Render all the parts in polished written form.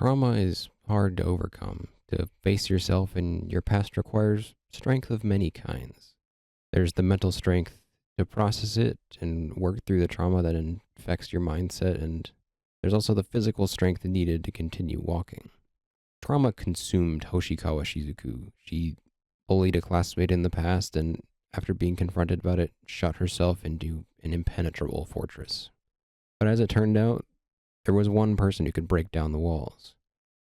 Trauma is hard to overcome. To face yourself and your past requires strength of many kinds. There's the mental strength to process it and work through the trauma that infects your mindset, and there's also the physical strength needed to continue walking. Trauma consumed Hoshikawa Shizuku. She bullied a classmate in the past, and after being confronted about it, shut herself into an impenetrable fortress. But as it turned out, there was one person who could break down the walls.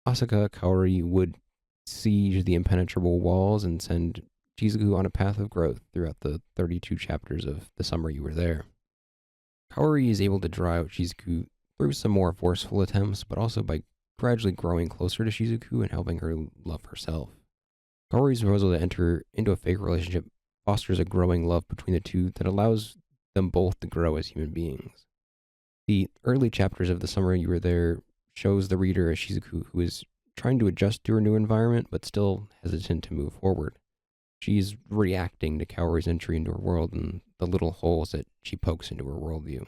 Asaka Kaori would siege the impenetrable walls and send Shizuku on a path of growth throughout the 32 chapters of The Summer You Were There. Kaori is able to draw out Shizuku through some more forceful attempts, but also by gradually growing closer to Shizuku and helping her love herself. Kaori's proposal to enter into a fake relationship fosters a growing love between the two that allows them both to grow as human beings. The early chapters of The Summer You Were There shows the reader a Shizuku who is trying to adjust to her new environment, but still hesitant to move forward. She's reacting to Kaori's entry into her world and the little holes that she pokes into her worldview.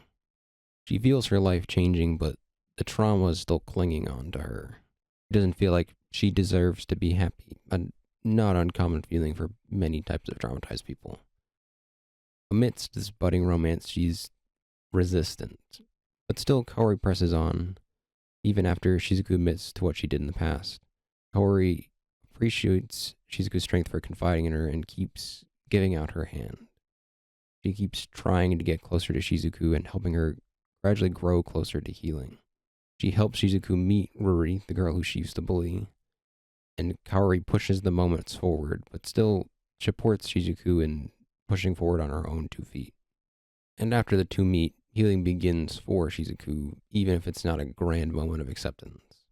She feels her life changing, but the trauma is still clinging on to her. It doesn't feel like she deserves to be happy, a not uncommon feeling for many types of traumatized people. Amidst this budding romance, she's resistant, but still Kaori presses on, even after Shizuku admits to what she did in the past. Kaori appreciates Shizuku's strength for confiding in her and keeps giving out her hand. She keeps trying to get closer to Shizuku and helping her gradually grow closer to healing. She helps Shizuku meet Ruri, the girl who she used to bully, and Kaori pushes the moments forward, but still supports Shizuku in pushing forward on her own 2 feet. And after the two meet, healing begins for Shizuku, even if it's not a grand moment of acceptance.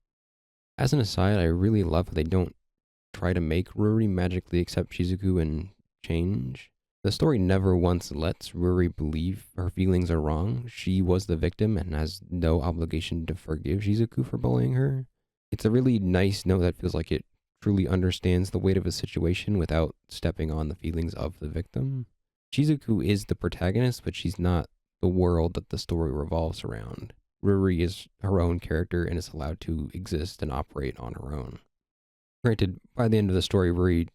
As an aside, I really love how they don't try to make Ruri magically accept Shizuku and change. The story never once lets Ruri believe her feelings are wrong. She was the victim and has no obligation to forgive Shizuku for bullying her. It's a really nice note that feels like it truly understands the weight of a situation without stepping on the feelings of the victim. Shizuku is the protagonist, but she's not the world that the story revolves around. Ruri is her own character and is allowed to exist and operate on her own. Granted, by the end of the story, Ruri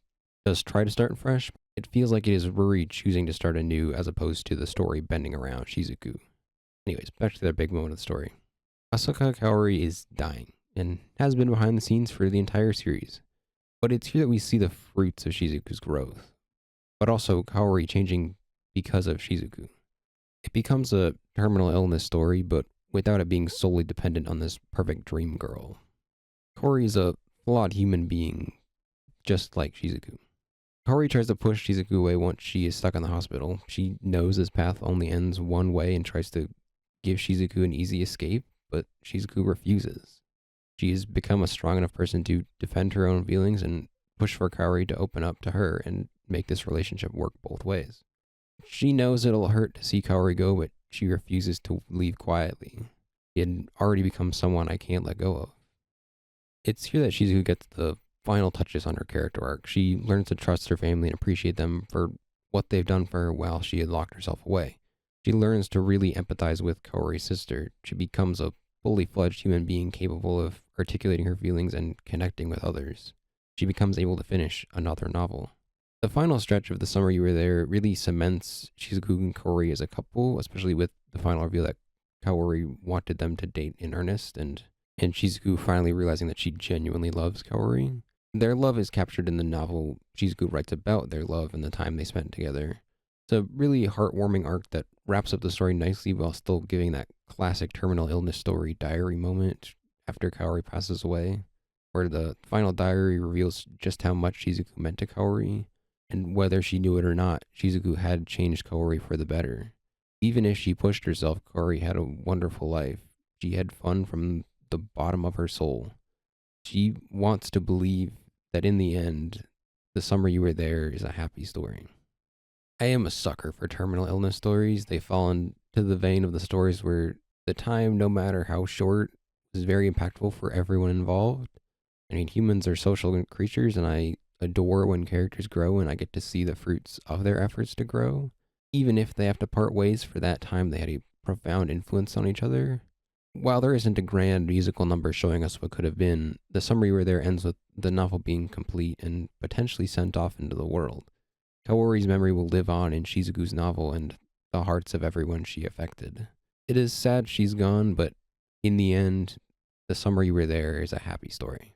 does try to start fresh. It feels like it is Ruri choosing to start anew as opposed to the story bending around Shizuku. Anyways, back to that big moment of the story. Asaka Kaori is dying and has been behind the scenes for the entire series. But it's here that we see the fruits of Shizuku's growth, but also Kaori changing because of Shizuku. It becomes a terminal illness story, but without it being solely dependent on this perfect dream girl. Kaori is a flawed human being, just like Shizuku. Kaori tries to push Shizuku away once she is stuck in the hospital. She knows this path only ends one way and tries to give Shizuku an easy escape, but Shizuku refuses. She has become a strong enough person to defend her own feelings and push for Kaori to open up to her and make this relationship work both ways. She knows it'll hurt to see Kaori go, but she refuses to leave quietly. He had already become someone I can't let go of. It's here that Shizuku gets the final touches on her character arc. She learns to trust her family and appreciate them for what they've done for her while she had locked herself away. She learns to really empathize with Kaori's sister. She becomes a fully fledged human being capable of articulating her feelings and connecting with others. She becomes able to finish another novel. The final stretch of The Summer You Were There really cements Shizuku and Kaori as a couple, especially with the final reveal that Kaori wanted them to date in earnest, and Shizuku finally realizing that she genuinely loves Kaori. Their love is captured in the novel. Shizuku writes about their love and the time they spent together. It's a really heartwarming arc that wraps up the story nicely while still giving that classic terminal illness story diary moment after Kaori passes away, where the final diary reveals just how much Shizuku meant to Kaori, and whether she knew it or not, Shizuku had changed Kaori for the better. Even if she pushed herself, Kaori had a wonderful life. She had fun from the bottom of her soul. She wants to believe that in the end, The Summer You Were There is a happy story. I am a sucker for terminal illness stories. They fall into the vein of the stories where the time, no matter how short, is very impactful for everyone involved. I mean, humans are social creatures, and I adore when characters grow and I get to see the fruits of their efforts to grow. Even if they have to part ways for that time they had a profound influence on each other. While there isn't a grand musical number showing us what could have been, the summary where there ends with the novel being complete and potentially sent off into the world. Kaori's memory will live on in Shizuku's novel and the hearts of everyone she affected. It is sad she's gone, but in the end, the summary where there is a happy story.